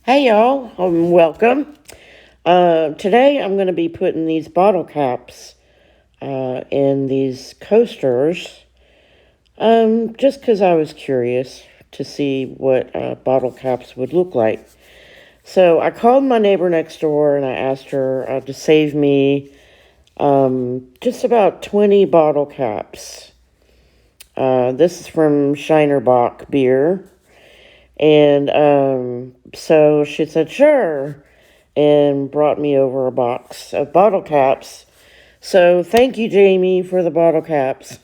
Hey y'all, welcome. Today I'm going to be putting these bottle caps in these coasters just because I was curious to see what bottle caps would look like. So I called my neighbor next door and I asked her to save me just about 20 bottle caps. This is from Shinerbach beer. And so she said, sure, and brought me over a box of bottle caps. So thank you, Jaime, for the bottle caps.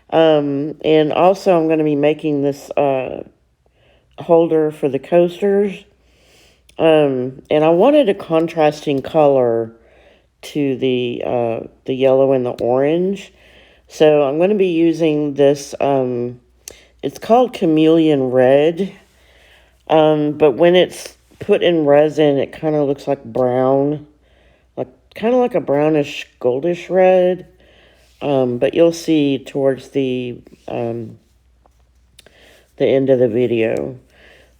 And also, I'm going to be making this holder for the coasters. And I wanted a contrasting color to the yellow and the orange. So I'm going to be using this. It's called Chameleon Red. But when it's put in resin, it kind of looks like brown, like kind of like a brownish goldish red. But you'll see towards the end of the video.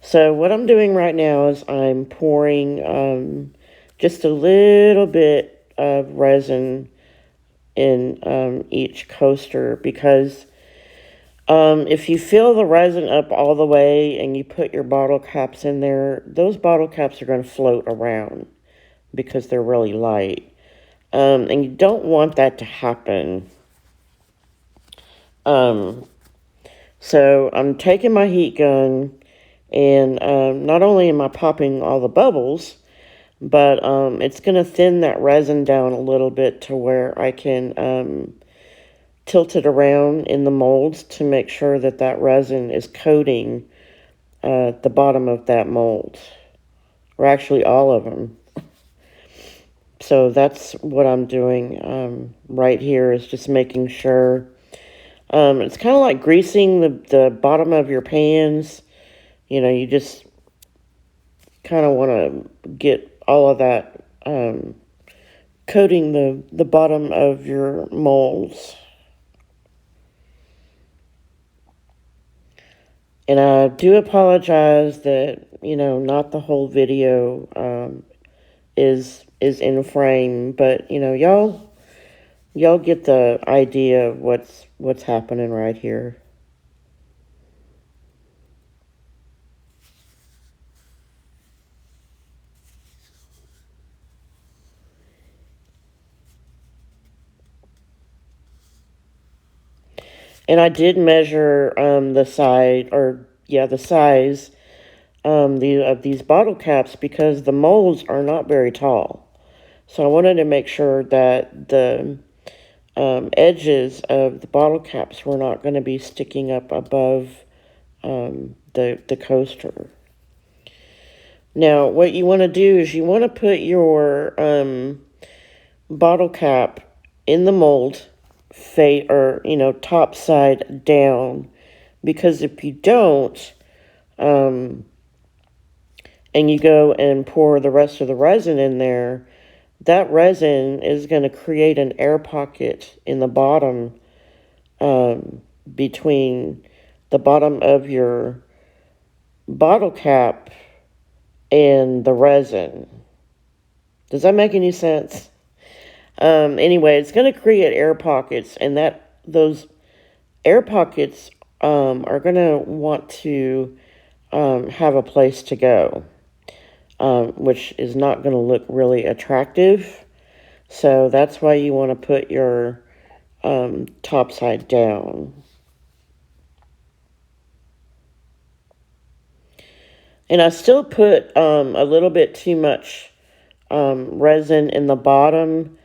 So what I'm doing right now is I'm pouring just a little bit of resin in each coaster because if you fill the resin up all the way and you put your bottle caps in there, those bottle caps are going to float around because they're really light. And you don't want that to happen. So I'm taking my heat gun and not only am I popping all the bubbles, but it's going to thin that resin down a little bit to where I can tilt it around in the molds to make sure that that resin is coating the bottom of that mold, or actually all of them. So that's what I'm doing right here, is just making sure. It's kind of like greasing the bottom of your pans. You know, you just kind of want to get all of that coating the bottom of your molds. And I do apologize that, not the whole video is in frame, but y'all get the idea of what's happening right here. And I did measure the size of these bottle caps because the molds are not very tall. So I wanted to make sure that the edges of the bottle caps were not going to be sticking up above the coaster. Now, what you want to do is you want to put your bottle cap in the mold, top side down, because if you don't, and you go and pour the rest of the resin in there, that resin is going to create an air pocket in the bottom, between the bottom of your bottle cap and the resin. Does that make any sense? Anyway, it's going to create air pockets, and those air pockets are going to want to have a place to go, which is not going to look really attractive. So that's why you want to put your top side down. And I still put a little bit too much resin in the bottom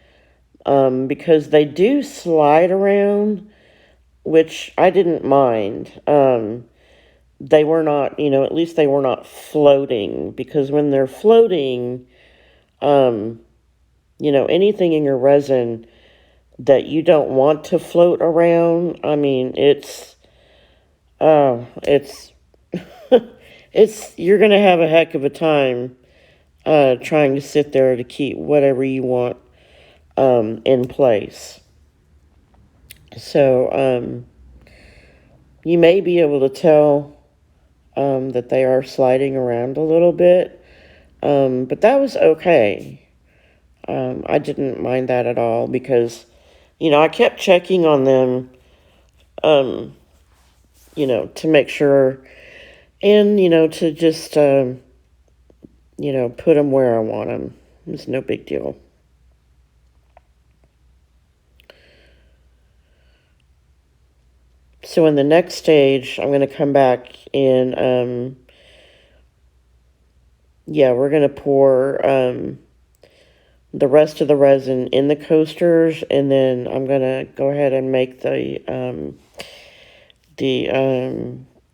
because they do slide around, which I didn't mind. They were not, at least they were not floating, because when they're floating, anything in your resin that you don't want to float around, I mean, it's you're going to have a heck of a time trying to sit there to keep whatever you want in place. So you may be able to tell that they are sliding around a little bit. But that was okay. I didn't mind that at all because, I kept checking on them, to make sure and, to just, put them where I want them. It's no big deal. So in the next stage, I'm going to come back and, we're going to pour the rest of the resin in the coasters, and then I'm going to go ahead and make the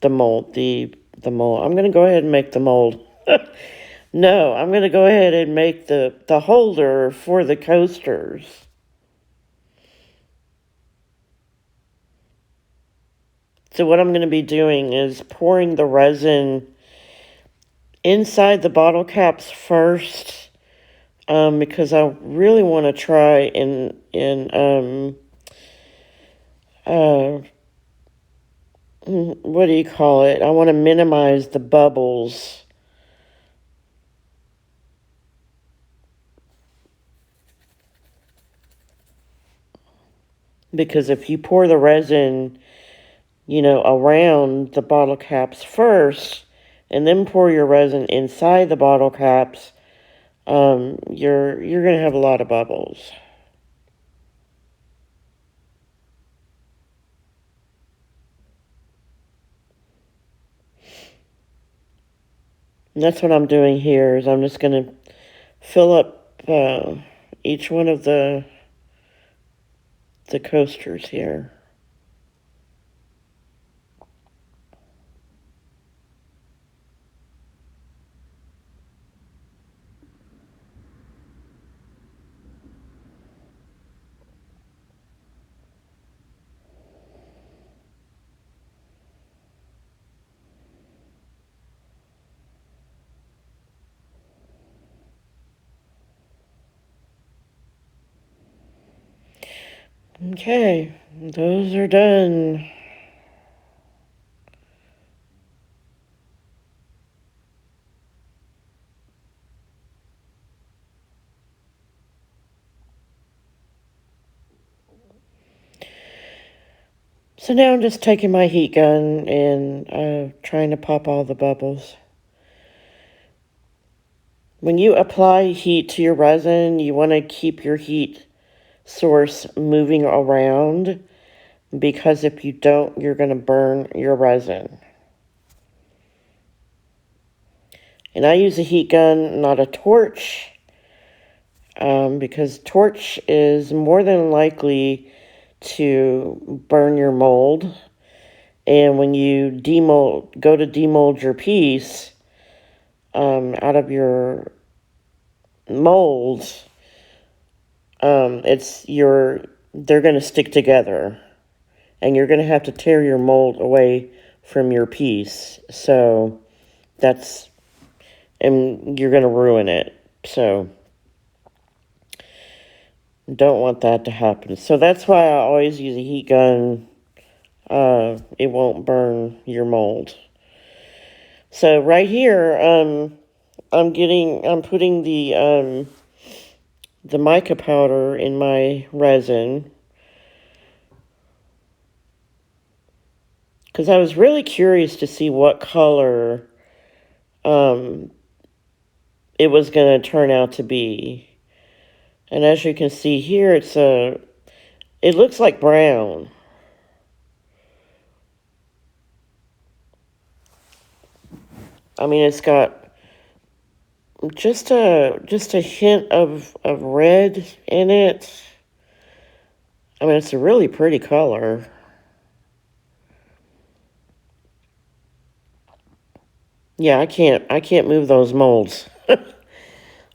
mold. The mold. I'm going to go ahead and make the mold. No, I'm going to go ahead and make the holder for the coasters. So what I'm going to be doing is pouring the resin inside the bottle caps first, because I really want to try what do you call it? I want to minimize the bubbles. Because if you pour the resin, around the bottle caps first, and then pour your resin inside the bottle caps, you're going to have a lot of bubbles. And that's what I'm doing here, is I'm just going to fill up each one of the coasters here. Okay, those are done. So now I'm just taking my heat gun and trying to pop all the bubbles. When you apply heat to your resin, you want to keep your heat source moving around, because if you don't, you're going to burn your resin. And I use a heat gun, not a torch, because torch is more than likely to burn your mold. And when you go to demold your piece out of your molds, they're going to stick together, and you're going to have to tear your mold away from your piece. So and you're going to ruin it. So don't want that to happen. So that's why I always use a heat gun. It won't burn your mold. So right here, I'm putting the mica powder in my resin, because I was really curious to see what color it was going to turn out to be. And as you can see here, it looks like brown. I mean, it's got just a hint of red in it. I mean, it's a really pretty color. Yeah, I can't move those molds.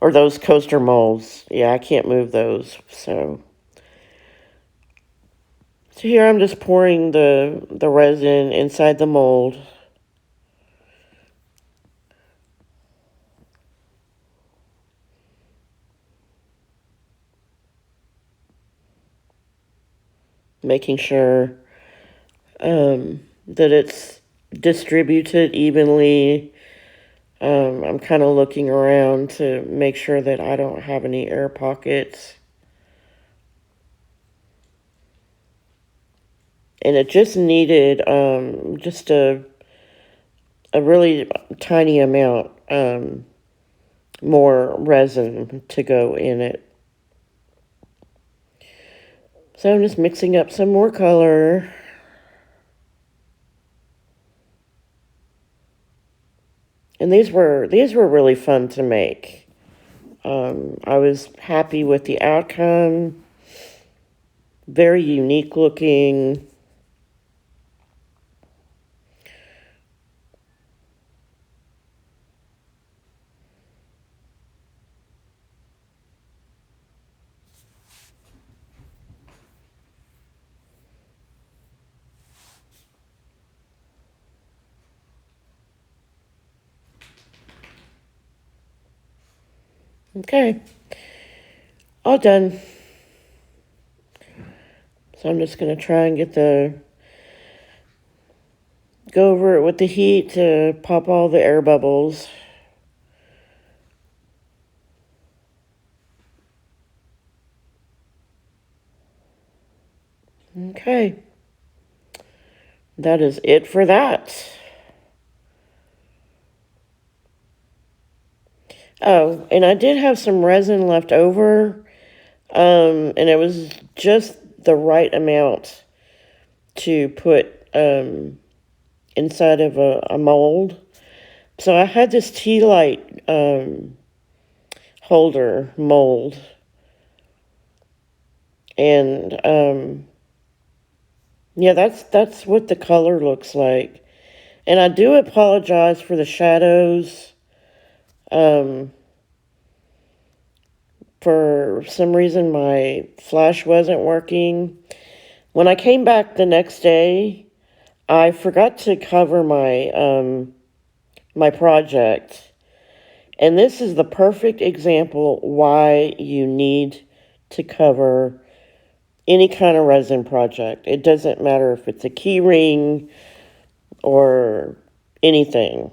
Or those coaster molds. Yeah, I can't move those. So here I'm just pouring the resin inside the mold. Making sure that it's distributed evenly I'm kind of looking around to make sure that I don't have any air pockets. And it just needed just a really tiny amount more resin to go in it. So I'm just mixing up some more color. And these were really fun to make. I was happy with the outcome. Very unique looking. Okay, all done. So I'm just going to try and go over it with the heat to pop all the air bubbles. Okay, that is it for that. Oh, and I did have some resin left over, and it was just the right amount to put inside of a mold. So I had this tea light holder mold, and yeah, that's what the color looks like. And I do apologize for the shadows. For some reason, my flash wasn't working. When I came back the next day, I forgot to cover my project. And this is the perfect example why you need to cover any kind of resin project. It doesn't matter if it's a key ring or anything.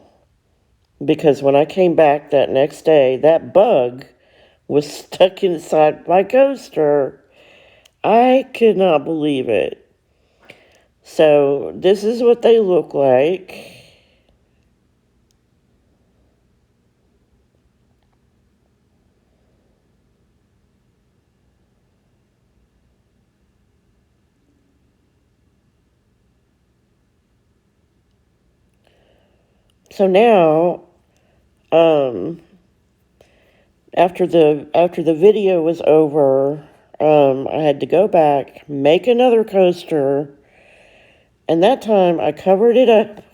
Because when I came back that next day, that bug was stuck inside my coaster. I could not believe it. So this is what they look like. So now, after the video was over, I had to go back, make another coaster, and that time I covered it up.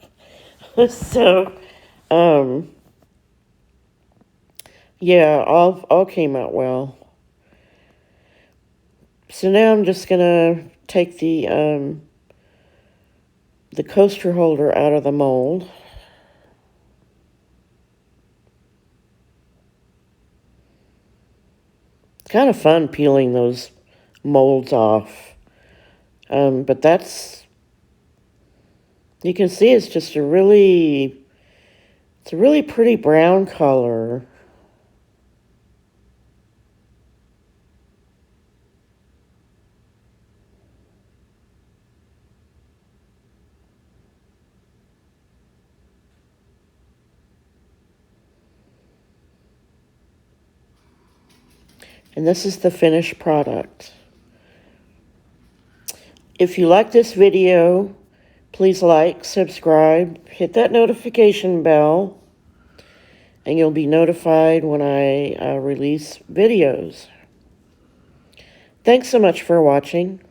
So, yeah, all came out well. So now I'm just gonna take the coaster holder out of the mold. It's kind of fun peeling those molds off. But you can see it's just it's a really pretty brown color. And this is the finished product. If you like this video, please like, subscribe, hit that notification bell, and you'll be notified when I release videos. Thanks so much for watching.